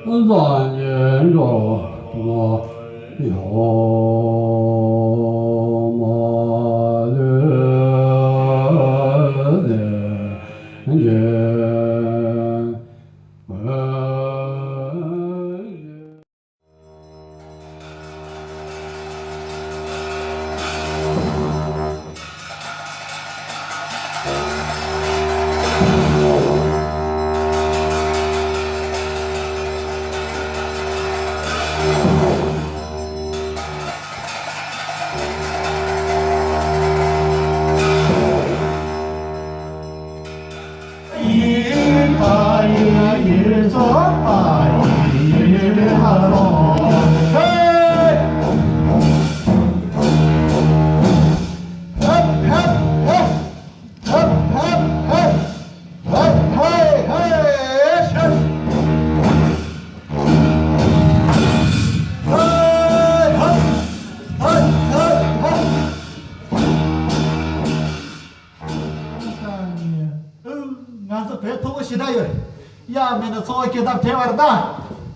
3年着我有么的人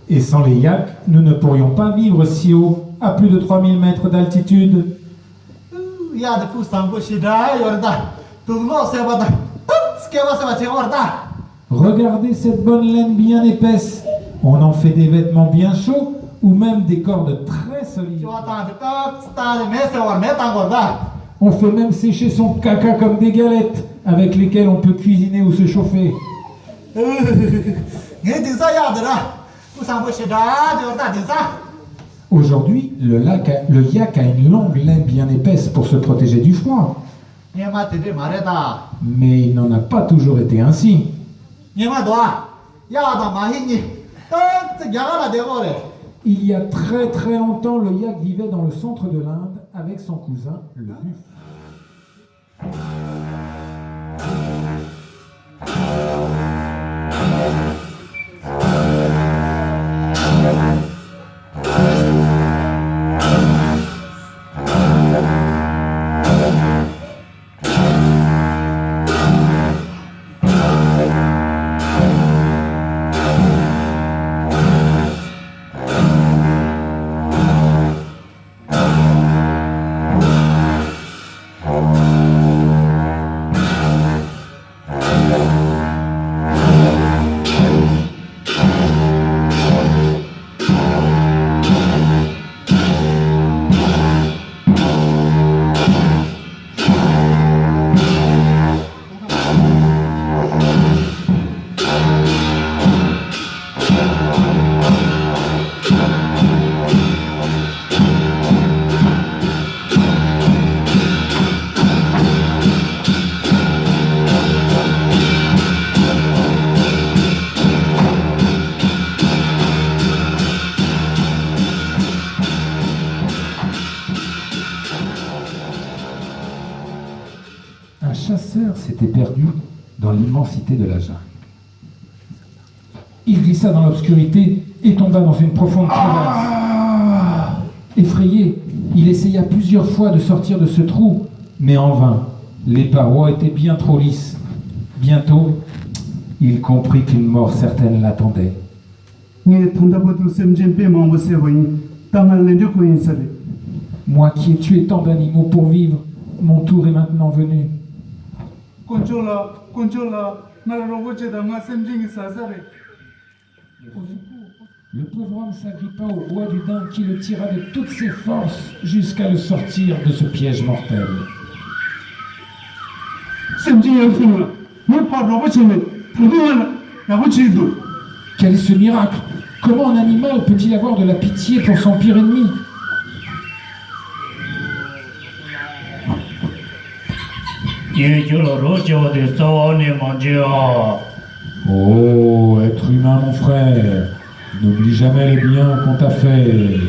Et sans les yaks, nous ne pourrions pas vivre si haut, à plus de 3000 mètres d'altitude. Regardez cette bonne laine bien épaisse. On en fait des vêtements bien chauds ou même des cordes très solides. On fait même sécher son caca comme des galettes avec lesquelles on peut cuisiner ou se chauffer. Aujourd'hui, le yak a une longue laine bien épaisse pour se protéger du froid. Mais il n'en a pas toujours été ainsi. Il y a très très longtemps, le yak vivait dans le centre de l'Inde avec son cousin, le buffle. Un chasseur s'était perdu dans l'immensité de la jungle. Il glissa dans l'obscurité et tomba dans une profonde crevasse. Effrayé, il essaya plusieurs fois de sortir de ce trou, mais en vain. Les parois étaient bien trop lisses. Bientôt, il comprit qu'une mort certaine l'attendait. Moi qui ai tué tant d'animaux pour vivre, mon tour est maintenant venu. Le pauvre homme s'agrippa au bois du daim qui le tira de toutes ses forces jusqu'à le sortir de ce piège mortel. Quel est ce miracle? Comment un animal peut-il avoir de la pitié pour son pire ennemi? Oh, être humain, mon frère, n'oublie jamais le bien qu'on t'a fait.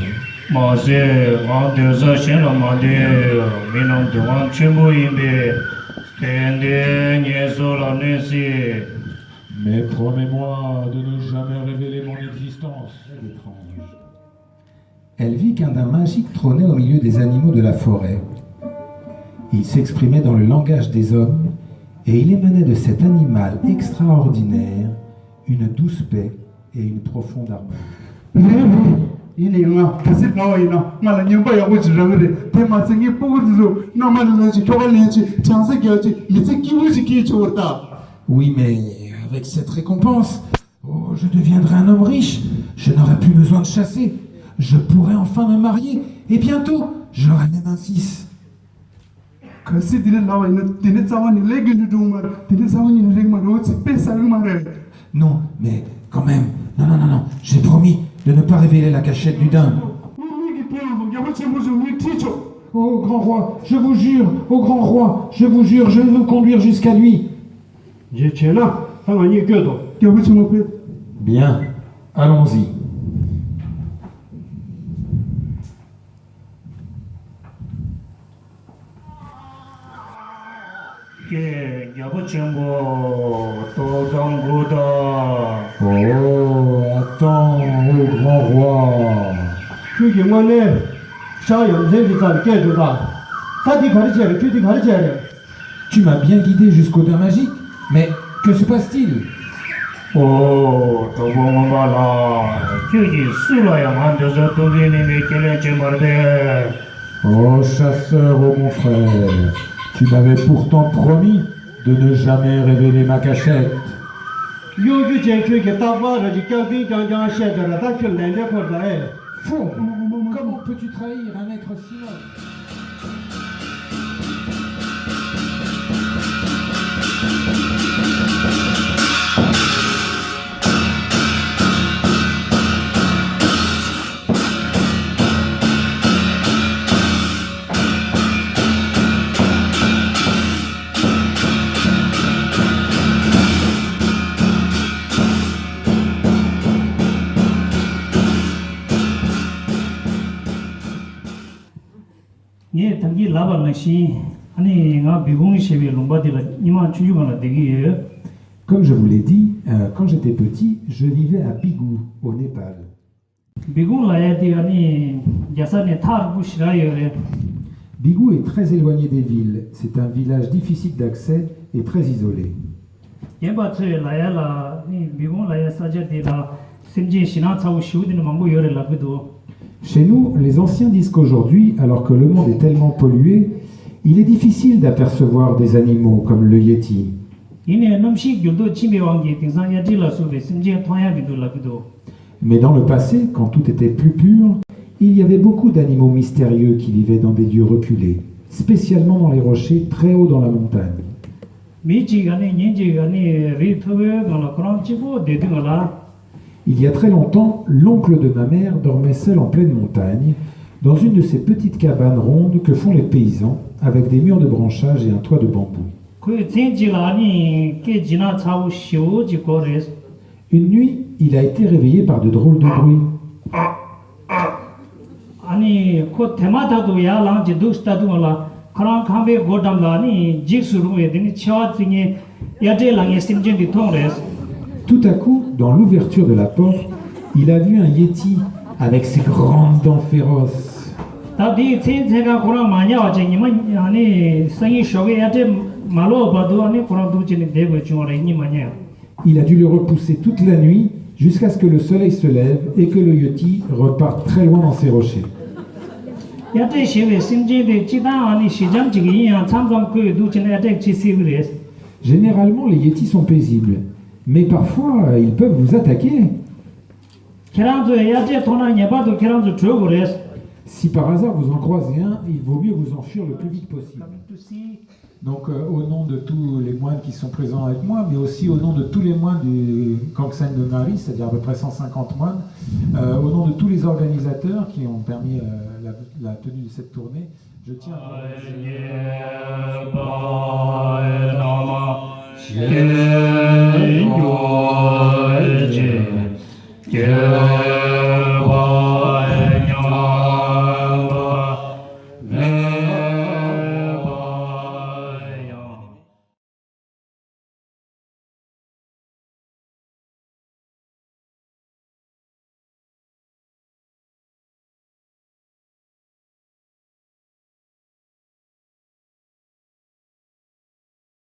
Mais promets-moi de ne jamais révéler mon existence, étrange. Elle vit qu'un daim magique trônait au milieu des animaux de la forêt. Il s'exprimait dans le langage des hommes et il émanait de cet animal extraordinaire une douce paix et une profonde harmonie. 이니가 다시 나와이나 말은 연바야 오지랑을 대마생이 보고도 나만은지 교관이지 장세기지 이제 기부지 기초다. Oui, mais avec cette récompense, oh, je deviendrai un homme riche. Je n'aurai plus besoin de chasser. Je pourrai enfin me marier. Et bientôt, j'aurai même un fils. kasi dire 나와이나 되는 자원이 레기도 말 되는 자원이 레기만 오지 빼살 말해. Non, mais quand même. Non, non, non, non. J'ai promis de ne pas révéler la cachette du daim. Ô grand roi, je vous jure, ô grand roi, je vous jure, je vais vous conduire jusqu'à lui. 제체나 상관이 껴도 Bien, allons-y. 게 여보친구 도정부다 Oh, attends, ô grand roi. 그 영원에 샤연세기산 깨주다 다디 가르쳐야 주디 가르쳐야 돼. Tu m'as bien guidé jusqu'au daim magique, mais que se passe-t-il? 오 도봉어발라 규지 수라야 만져서 도비님이 결례지 말대. Oh chasseur, ô mon frère, tu m'avais pourtant promis de ne jamais révéler ma cachette. 요규 제규게 따바르지 껴빈 장장 셰더라 다킬 내내 거다에. Faux! Comment peux-tu trahir un être si noble? 예, 당기 라발나시 아니 가 비공이 셰비 롱바디라 이만 주주가나 되기에. Comme je vous l'ai dit, quand j'étais petit, je vivais à Bigou, au Népal. 비공 라야디 아니 야산에 타르부시라요레. Bigou est très éloigné des villes. C'est un village difficile d'accès et très isolé. 예바체 라야라 니 비공 라야 사자디라 심지 신화차우 시우디는 망고 요레 라비도. Chez nous, les anciens disent qu'aujourd'hui, alors que le monde est tellement pollué, il est difficile d'apercevoir des animaux comme le yéti. 이네 넘식 귤도 치메 왕기 등산 야질라 수베 심지 토야비도 라비도. Mais dans le passé, quand tout était plus pur, il y avait beaucoup d'animaux mystérieux qui vivaient dans des lieux reculés, spécialement dans les rochers très haut dans la montagne. 미지가니 닌지가니 리토베 가라 그럼 치고 데딩가라. Il y a très longtemps, l'oncle de ma mère dormait seul en pleine montagne, dans une de ces petites cabanes rondes que font les paysans, avec des murs de branchages et un toit de bambou. 그 진지라니 게 지나차우 시우지 고레스. Une nuit, il a été réveillé par de drôles de bruits. 아니 그 테마다도 야랑지 두스타도라 그런 감베 고담라니 지수루에 되니 치와징이 야제랑에 심진디 통레스. Tout à coup, dans l'ouverture de la porte, il a vu un yéti avec ses grandes dents féroces. 다디 진제가 고라 마냐 와쟁이만 아니 생이 쇼게 야제 말로 봐도 아니 고라 두진이 되고 중어라 이니 마냐. Il a dû le repousser toute la nuit jusqu'à ce que le soleil se lève et que le yéti reparte très loin dans ses rochers. 야제 시베 심진디 지다 아니 시장지기 야 참정 그 두진 야제 지시브레스. Généralement, les yétis sont paisibles, mais parfois, ils peuvent vous attaquer. 계란조 야제 토나 예바도 계란조 줘고레스. Si par hasard vous en croisez un, il vaut mieux vous enfuir le plus vite possible. Donc au nom de tous les moines qui sont présents avec moi, mais aussi au nom de tous les moines du Kangsen de Nari, c'est-à-dire à peu près 150 moines, au nom de tous les organisateurs qui ont permis la tenue de cette tournée, je tiens à vous remercier.